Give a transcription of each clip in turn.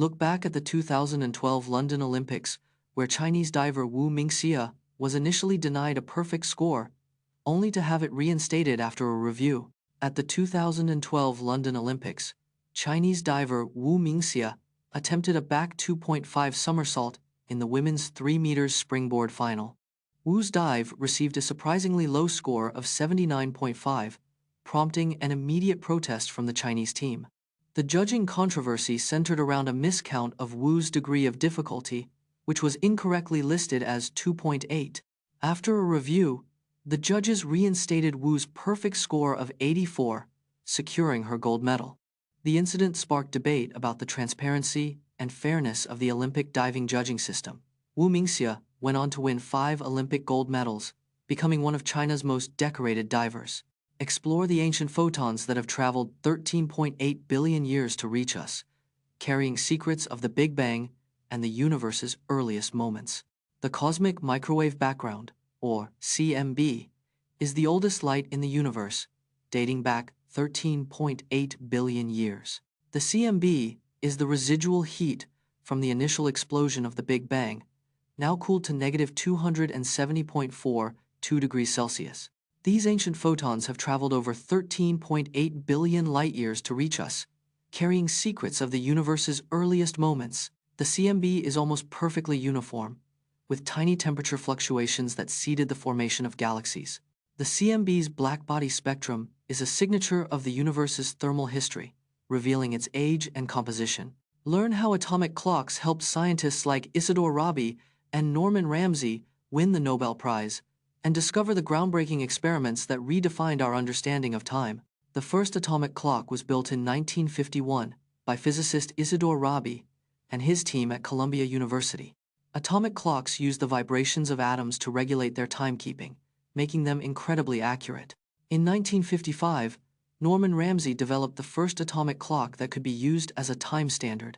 Look back at the 2012 London Olympics, where Chinese diver Wu Minxia was initially denied a perfect score, only to have it reinstated after a review. At the 2012 London Olympics, Chinese diver Wu Minxia attempted a back 2.5 somersault in the women's 3 meters springboard final. Wu's dive received a surprisingly low score of 79.5, prompting an immediate protest from the Chinese team. The judging controversy centered around a miscount of Wu's degree of difficulty, which was incorrectly listed as 2.8. After a review, the judges reinstated Wu's perfect score of 84, securing her gold medal. The incident sparked debate about the transparency and fairness of the Olympic diving judging system. Wu Minxia went on to win 5 Olympic gold medals, becoming one of China's most decorated divers. Explore the ancient photons that have traveled 13.8 billion years to reach us, carrying secrets of the Big Bang and the universe's earliest moments. The cosmic microwave background, or CMB, is the oldest light in the universe, dating back 13.8 billion years. The CMB is the residual heat from the initial explosion of the Big Bang, now cooled to negative 270.42 degrees Celsius. These ancient photons have traveled over 13.8 billion light-years to reach us, carrying secrets of the universe's earliest moments. The CMB is almost perfectly uniform, with tiny temperature fluctuations that seeded the formation of galaxies. The CMB's blackbody spectrum is a signature of the universe's thermal history, revealing its age and composition. Learn how atomic clocks helped scientists like Isidor Rabi and Norman Ramsey win the Nobel Prize, and discover the groundbreaking experiments that redefined our understanding of time. The first atomic clock was built in 1951 by physicist Isidor Rabi and his team at Columbia University. Atomic clocks use the vibrations of atoms to regulate their timekeeping, making them incredibly accurate. In 1955, Norman Ramsey developed the first atomic clock that could be used as a time standard.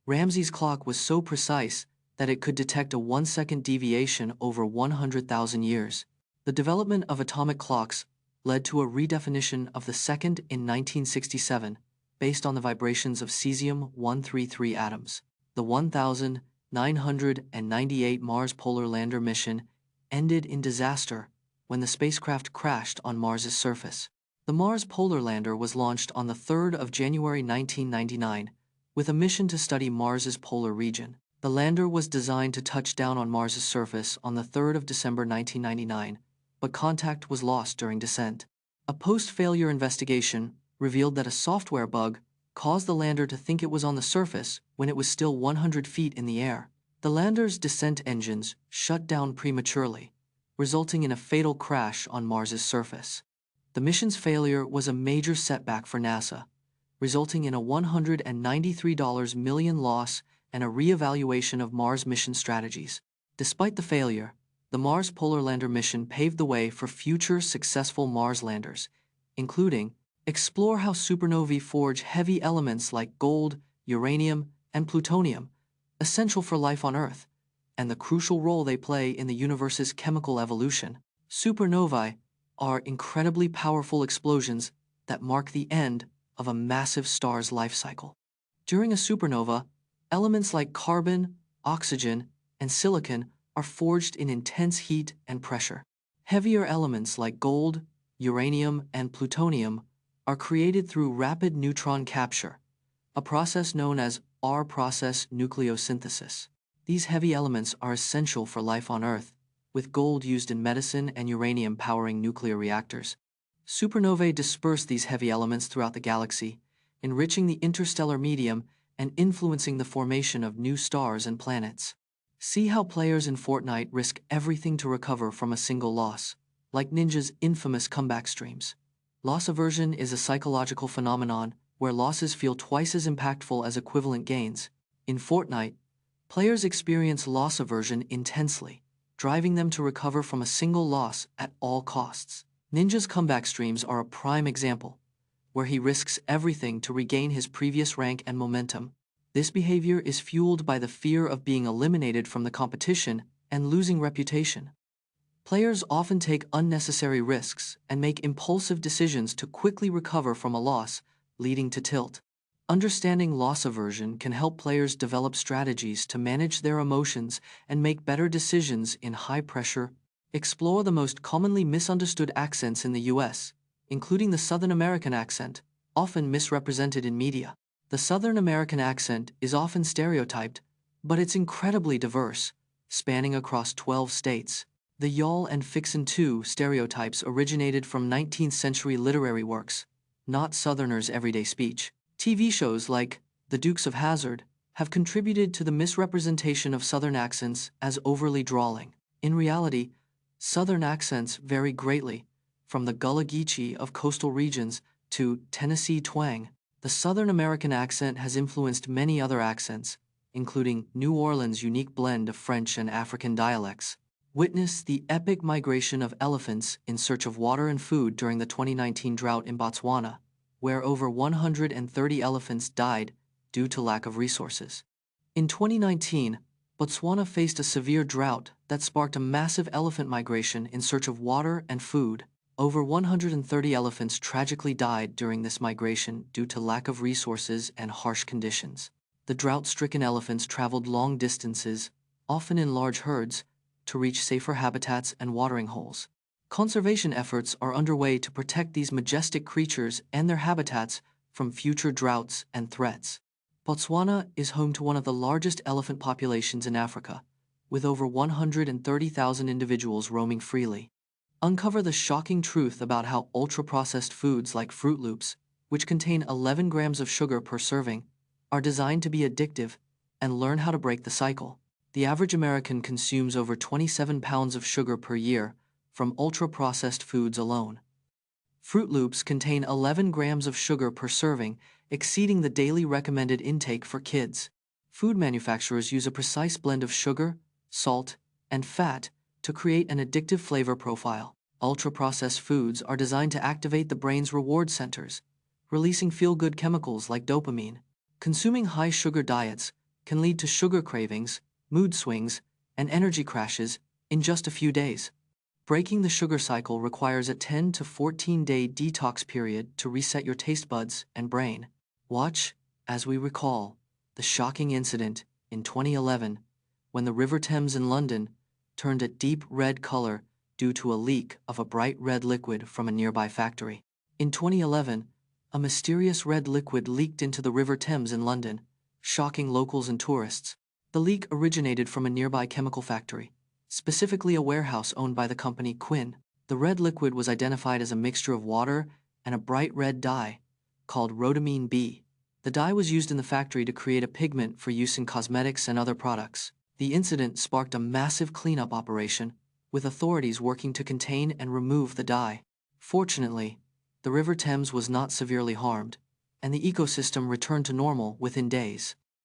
Ramsey's clock was so precise that it could detect a 1-second deviation over 100,000 years. The development of atomic clocks led to a redefinition of the second in 1967, based on the vibrations of cesium-133 atoms. The 1998 Mars Polar Lander mission ended in disaster when the spacecraft crashed on Mars's surface. The Mars Polar Lander was launched on the 3rd of January 1999 with a mission to study Mars's polar region. The lander was designed to touch down on Mars's surface on the 3rd of December 1999, but contact was lost during descent. A post-failure investigation revealed that a software bug caused the lander to think it was on the surface when it was still 100 feet in the air. The lander's descent engines shut down prematurely, resulting in a fatal crash on Mars's surface. The mission's failure was a major setback for NASA, resulting in a $193 million loss and a re-evaluation of Mars mission strategies. Despite the failure, the Mars Polar Lander mission paved the way for future successful Mars landers, including explore how supernovae forge heavy elements like gold, uranium, and plutonium, essential for life on Earth, and the crucial role they play in the universe's chemical evolution. Supernovae are incredibly powerful explosions that mark the end of a massive star's life cycle. During a supernova, elements like carbon, oxygen, and silicon are forged in intense heat and pressure. Heavier elements like gold, uranium, and plutonium are created through rapid neutron capture, a process known as R-process nucleosynthesis. These heavy elements are essential for life on Earth, with gold used in medicine and uranium powering nuclear reactors. Supernovae disperse these heavy elements throughout the galaxy, enriching the interstellar medium and influencing the formation of new stars and planets. See how players in Fortnite risk everything to recover from a single loss, like Ninja's infamous comeback streams. Loss aversion is a psychological phenomenon where losses feel twice as impactful as equivalent gains. In Fortnite, players experience loss aversion intensely, driving them to recover from a single loss at all costs. Ninja's comeback streams are a prime example, where he risks everything to regain his previous rank and momentum. This behavior is fueled by the fear of being eliminated from the competition and losing reputation. Players often take unnecessary risks and make impulsive decisions to quickly recover from a loss, leading to tilt. Understanding loss aversion can help players develop strategies to manage their emotions and make better decisions in high pressure. Explore the most commonly misunderstood accents in the US, including the Southern American accent, often misrepresented in media. The Southern American accent is often stereotyped, but it's incredibly diverse, spanning across 12 states. The y'all and fixin' too stereotypes originated from 19th century literary works, not Southerners' everyday speech. TV shows like The Dukes of Hazzard have contributed to the misrepresentation of Southern accents as overly drawling. In reality, Southern accents vary greatly, from the Gullah Geechee of coastal regions to Tennessee twang. The Southern American accent has influenced many other accents, including New Orleans' unique blend of French and African dialects. Witness the epic migration of elephants in search of water and food during the 2019 drought in Botswana, where over 130 elephants died due to lack of resources. In 2019, Botswana faced a severe drought that sparked a massive elephant migration in search of water and food. Over 130 elephants tragically died during this migration due to lack of resources and harsh conditions. The drought-stricken elephants traveled long distances, often in large herds, to reach safer habitats and watering holes. Conservation efforts are underway to protect these majestic creatures and their habitats from future droughts and threats. Botswana is home to one of the largest elephant populations in Africa, with over 130,000 individuals roaming freely. Uncover the shocking truth about how ultra-processed foods like Fruit Loops, which contain 11 grams of sugar per serving, are designed to be addictive, and learn how to break the cycle. The average American consumes over 27 pounds of sugar per year from ultra-processed foods alone. Fruit Loops contain 11 grams of sugar per serving, exceeding the daily recommended intake for kids. Food manufacturers use a precise blend of sugar, salt, and fat to create an addictive flavor profile. Ultra-processed foods are designed to activate the brain's reward centers, releasing feel-good chemicals like dopamine. Consuming high-sugar diets can lead to sugar cravings, mood swings, and energy crashes in just a few days. Breaking the sugar cycle requires a 10 to 14-day detox period to reset your taste buds and brain. Watch as we recall the shocking incident in 2011 when the River Thames in London turned a deep red color due to a leak of a bright red liquid from a nearby factory. In 2011, a mysterious red liquid leaked into the River Thames in London, shocking locals and tourists. The leak originated from a nearby chemical factory, specifically a warehouse owned by the company Quinn. The red liquid was identified as a mixture of water and a bright red dye called rhodamine B. The dye was used in the factory to create a pigment for use in cosmetics and other products. The incident sparked a massive cleanup operation, with authorities working to contain and remove the dye. Fortunately, the River Thames was not severely harmed, and the ecosystem returned to normal within days.